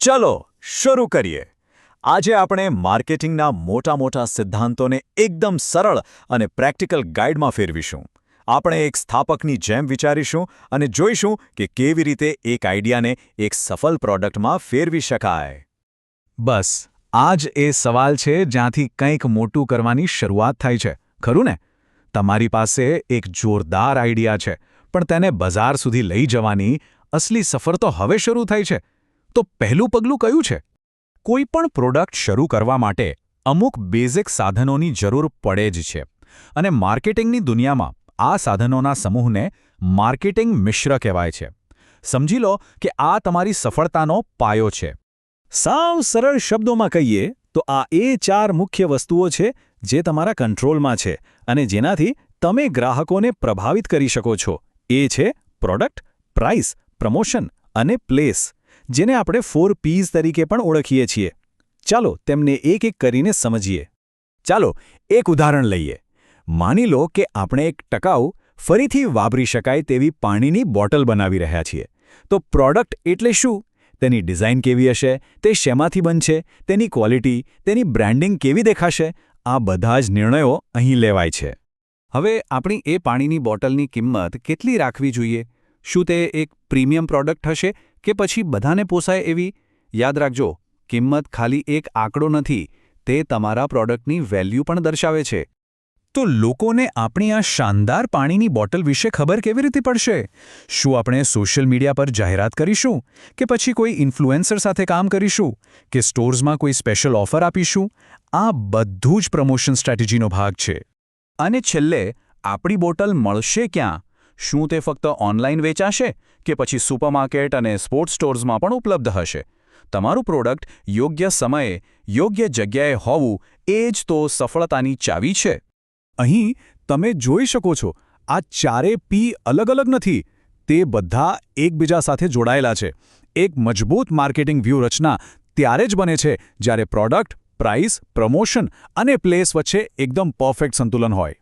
ચલો શરૂ કરીએ। આજે આપણે માર્કેટિંગના મોટા સિદ્ધાંતોને એકદમ સરળ અને પ્રેક્ટિકલ ગાઈડમાં ફેરવીશું। આપણે એક સ્થાપકની જેમ વિચારીશું અને જોઈશું કે કેવી રીતે એક આઈડિયાને એક સફળ પ્રોડક્ટમાં ફેરવી શકાય। બસ આ જ એ સવાલ છે જ્યાંથી કંઈક મોટું કરવાની શરૂઆત થાય છે, ખરું ને? તમારી પાસે એક જોરદાર આઈડિયા છે, પણ તેને બજાર સુધી લઈ જવાની અસલી સફર તો હવે શરૂ થઈ છે। તો પહેલું પગલું કયું છે? કોઈ પણ પ્રોડક્ટ શરૂ કરવા માટે અમુક બેઝિક સાધનોની જરૂર પડે જ છે, અને માર્કેટિંગની દુનિયામાં આ સાધનોના સમૂહને માર્કેટિંગ મિશ્ર કહેવાય છે। સમજી લો કે આ તમારી સફળતાનો પાયો છે। સાવ સરળ શબ્દોમાં કહીએ તો આ એ 4 મુખ્ય વસ્તુઓ છે જે તમારા કંટ્રોલમાં છે અને જેનાથી તમે ગ્રાહકોને પ્રભાવિત કરી શકો છો। એ છે પ્રોડક્ટ, પ્રાઇસ, પ્રમોશન અને પ્લેસ, જેને આપણે 4 P's તરીકે પણ ઓળખીએ છીએ। ચાલો તેમને એક એક કરીને સમજીએ। ચાલો એક ઉદાહરણ લઈએ। માની લો કે આપણે એક ટકાઉ, ફરીથી વાપરી શકાય તેવી પાણીની બોટલ બનાવી રહ્યા છીએ। તો પ્રોડક્ટ એટલે શું? તેની ડિઝાઇન કેવી હશે? તે શેમાંથી બનશે? તેની ક્વોલિટી, તેની બ્રાન્ડિંગ કેવી દેખાશે? આ બધા જ નિર્ણયો અહીં લેવાય છે। હવે આપણી એ પાણીની બોટલની કિંમત કેટલી રાખવી જોઈએ? શું તે એક પ્રીમિયમ પ્રોડક્ટ હશે કે પછી બધાને પોસાય એવી? યાદ રાખજો, કિંમત ખાલી એક આંકડો નથી, તે તમારા પ્રોડક્ટની વેલ્યુ પણ દર્શાવે છે। તો લોકોને આપણી આ શાનદાર પાણીની બોટલ વિશે ખબર કેવી રીતે પડશે? શું આપણે સોશિયલ મીડિયા પર જાહેરાત કરીશું? કે પછી કોઈ ઇન્ફ્લુએન્સર સાથે કામ કરીશું? કે સ્ટોર્સમાં કોઈ સ્પેશિયલ ઓફર આપીશું? આ બધું જ પ્રમોશન સ્ટ્રેટેજીનો ભાગ છે। અને છેલ્લે, આપણી બોટલ મળશે ક્યાં? શું તે ફક્ત ઓનલાઈન વેચાશે કે પછી સુપરમાર્કેટ અને સ્પોર્ટ્સ સ્ટોર્સમાં પણ ઉપલબ્ધ હશે? તમારું પ્રોડક્ટ યોગ્ય સમયે, યોગ્ય જગ્યાએ હોવું એ જ તો સફળતાની ચાવી છે। અહીં તમે જોઈ શકો છો, આ 4 P અલગ નથી, તે બધા એકબીજા સાથે જોડાયેલા છે। એક મજબૂત માર્કેટિંગ વ્યૂહરચના ત્યારે જ બને છે જ્યારે પ્રોડક્ટ, પ્રાઇસ, પ્રમોશન અને પ્લેસ વચ્ચે એકદમ પરફેક્ટ સંતુલન હોય।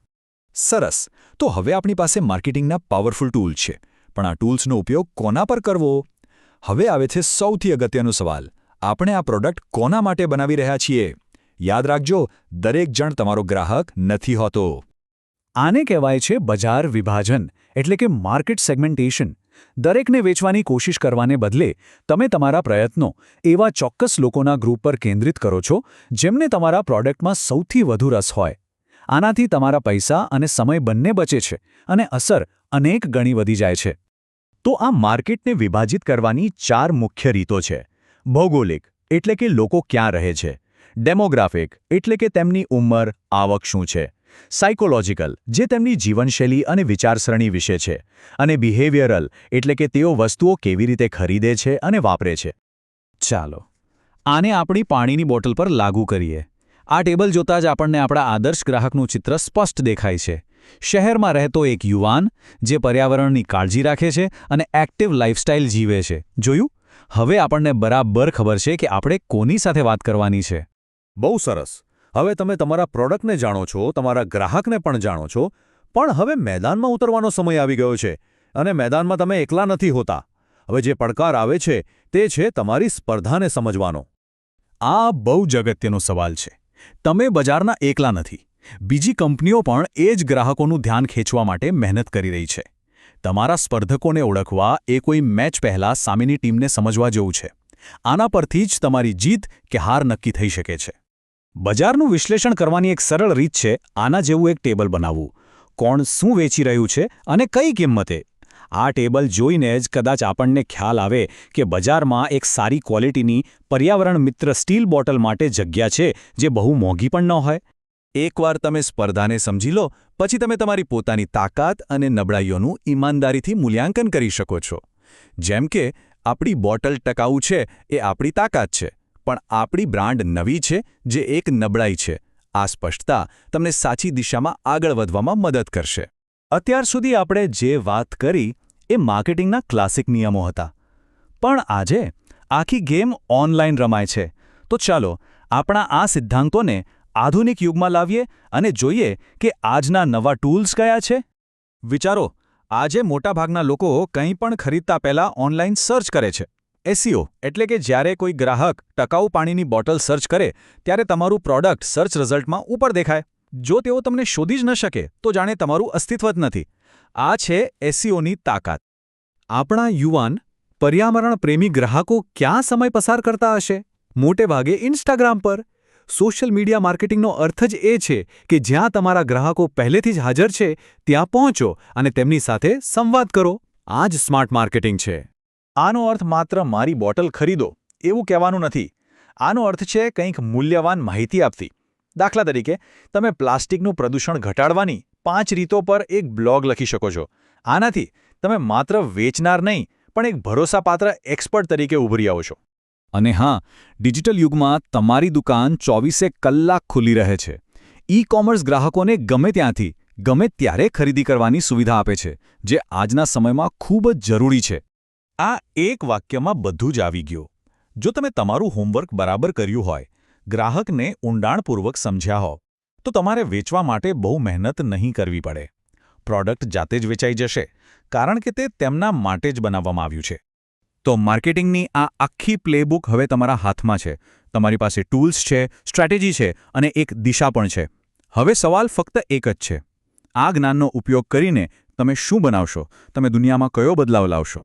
સરસ, તો હવે આપણી પાસે માર્કેટિંગના પાવરફુલ ટૂલ છે, પણ આ ટૂલ્સનો ઉપયોગ કોના પર કરવો? હવે આવે છે સૌથી અગત્યનો સવાલ, આપણે આ પ્રોડક્ટ કોના માટે બનાવી રહ્યા છીએ? યાદ રાખજો, દરેક જણ તમારો ગ્રાહક નથી હોતો। આને કહેવાય છે બજાર વિભાજન, એટલે કે માર્કેટ સેગમેન્ટેશન। દરેકને વેચવાની કોશિશ કરવાને બદલે તમે તમારા પ્રયત્નો એવા ચોક્કસ લોકોના ગ્રુપ પર કેન્દ્રિત કરો છો જેમને તમારા પ્રોડક્ટમાં સૌથી વધુ રસ હોય। આનાથી તમારા પૈસા અને સમય બંને બચે છે અને અસર અનેક ગણી વધી જાય છે। તો આ માર્કેટને વિભાજિત કરવાની 4 મુખ્ય રીતો છે। ભૌગોલિક, એટલે કે લોકો ક્યાં રહે છે। ડેમોગ્રાફિક, એટલે કે તેમની ઉંમર, આવક શું છે। સાયકોલોજીકલ, જે તેમની જીવનશૈલી અને વિચારસરણી વિશે છે। અને બિહેવિયરલ, એટલે કે તેઓ વસ્તુઓ કેવી રીતે ખરીદે છે અને વાપરે છે। ચાલો આને આપણી પાણીની બોટલ પર લાગુ કરીએ। આ ટેબલ જોતાં જ આપણને આપણા આદર્શ ગ્રાહકનું ચિત્ર સ્પષ્ટ દેખાય છે। શહેરમાં રહેતો એક યુવાન જે પર્યાવરણની કાળજી રાખે છે અને એક્ટિવ લાઇફસ્ટાઇલ જીવે છે। જોયું? હવે આપણને બરાબર ખબર છે કે આપણે કોની સાથે વાત કરવાની છે। બહુ સરસ, હવે તમે તમારા પ્રોડક્ટને જાણો છો, તમારા ગ્રાહકને પણ જાણો છો, પણ હવે મેદાનમાં ઉતરવાનો સમય આવી ગયો છે। અને મેદાનમાં તમે એકલા નથી હોતા। હવે જે પડકાર આવે છે તે છે તમારી સ્પર્ધાને સમજવાનો। આ બહુ જ અગત્યનો સવાલ છે। તમે બજારના એકલા નથી, બીજી કંપનીઓ પણ એ જ ગ્રાહકોનું ધ્યાન ખેંચવા માટે મહેનત કરી રહી છે। તમારા સ્પર્ધકોને ઓળખવા એ કોઈ મેચ પહેલાં સામેની ટીમને સમજવા જેવું છે। આના પરથી જ તમારી જીત કે હાર નક્કી થઈ શકે છે। બજારનું વિશ્લેષણ કરવાની એક સરળ રીત છે આના જેવું એક ટેબલ બનાવવું। કોણ શું વેચી રહ્યું છે અને કઈ કિંમતે? આ ટેબલ જોઈને જ કદાચ આપણને ખ્યાલ આવે કે બજારમાં એક સારી ક્વોલિટીની પર્યાવરણ મિત્ર સ્ટીલ બોટલ માટે જગ્યા છે જે બહુ મોંઘી પણ ન હોય। એકવાર તમે સ્પર્ધાને સમજી લો, પછી તમે તમારી પોતાની તાકાત અને નબળાઈઓનું ઈમાનદારીથી મૂલ્યાંકન કરી શકો છો। જેમ કે આપણી બોટલ ટકાઉ છે એ આપણી તાકાત છે, પણ આપણી બ્રાન્ડ નવી છે જે એક નબળાઈ છે। આ સ્પષ્ટતા તમને સાચી દિશામાં આગળ વધવામાં મદદ કરશે। અત્યાર સુધી આપણે જે વાત કરી એ માર્કેટિંગના ક્લાસિક નિયમો હતા, પણ આજે આખી ગેમ ઓનલાઈન રમાય છે। તો ચાલો આપણા આ સિદ્ધાંતોને આધુનિક યુગમાં લાવીએ અને જોઈએ કે આજના નવા ટૂલ્સ કયા છે। વિચારો, આજે મોટાભાગના લોકો કંઈ પણ ખરીદતા પહેલા ઓનલાઈન સર્ચ કરે છે। એસઈઓ એટલે કે જ્યારે કોઈ ગ્રાહક ટકાઉ પાણીની બોટલ સર્ચ કરે ત્યારે તમારું પ્રોડક્ટ સર્ચ રિઝલ્ટમાં ઉપર દેખાય. જો તેઓ તમને શોધી જ ન શકે તો જાણે તમારું અસ્તિત્વ જ નથી. આ છે એસઈઓની તાકાત. આપણા યુવાન પર્યાવરણ પ્રેમી ગ્રાહકો ક્યાં સમય પસાર કરતા હશે? મોટે ભાગે ઇન્સ્ટાગ્રામ પર. સોશિયલ મીડિયા માર્કેટિંગનો અર્થ જ એ છે કે જ્યાં તમારા ગ્રાહકો પહેલેથી જ હાજર છે ત્યાં પહોંચો અને તેમની સાથે સંવાદ કરો. આ જ સ્માર્ટ માર્કેટિંગ છે. આનો અર્થ માત્ર મારી બોટલ ખરીદો એવું કહેવાનું નથી. આનો અર્થ છે કંઈક મૂલ્યવાન માહિતી આપવી. દાખલા તરીકે, તમે પ્લાસ્ટિકનું પ્રદૂષણ ઘટાડવાની 5 રીતો પર એક બ્લોગ લખી શકો છો. આનાથી તમે માત્ર વેચનાર નહીં પણ એક ભરોસાપાત્ર એક્સપર્ટ તરીકે ઉભરી આવો છો. અને હા, ડિજિટલ યુગમાં તમારી દુકાન 24 કલાક ખુલ્લી રહે છે. ઈ-કોમર્સ ગ્રાહકોને ગમે ત્યાંથી ગમે ત્યારે ખરીદી કરવાની સુવિધા આપે છે, જે આજના સમયમાં ખૂબ જ જરૂરી છે. આ એક વાક્યમાં બધું જ આવી ગયું. જો તમે તમારું હોમવર્ક બરાબર કર્યું હોય, ગ્રાહકને ઊંડાણપૂર્વક સમજ્યા હો, તો તમારે વેચવા માટે બહુ મહેનત નહીં કરવી પડે. પ્રોડક્ટ જાતે જ વેચાઈ જશે, કારણ કે તે તેમના માટે જ બનાવવામાં આવ્યું છે. તો માર્કેટિંગની આ આખી પ્લેબુક હવે તમારા હાથમાં છે. તમારી પાસે ટૂલ્સ છે, સ્ટ્રેટેજી છે અને એક દિશા પણ છે. હવે સવાલ ફક્ત એક જ છે. આ જ્ઞાનનો ઉપયોગ કરીને તમે શું બનાવશો? તમે દુનિયામાં કયો બદલાવ લાવશો?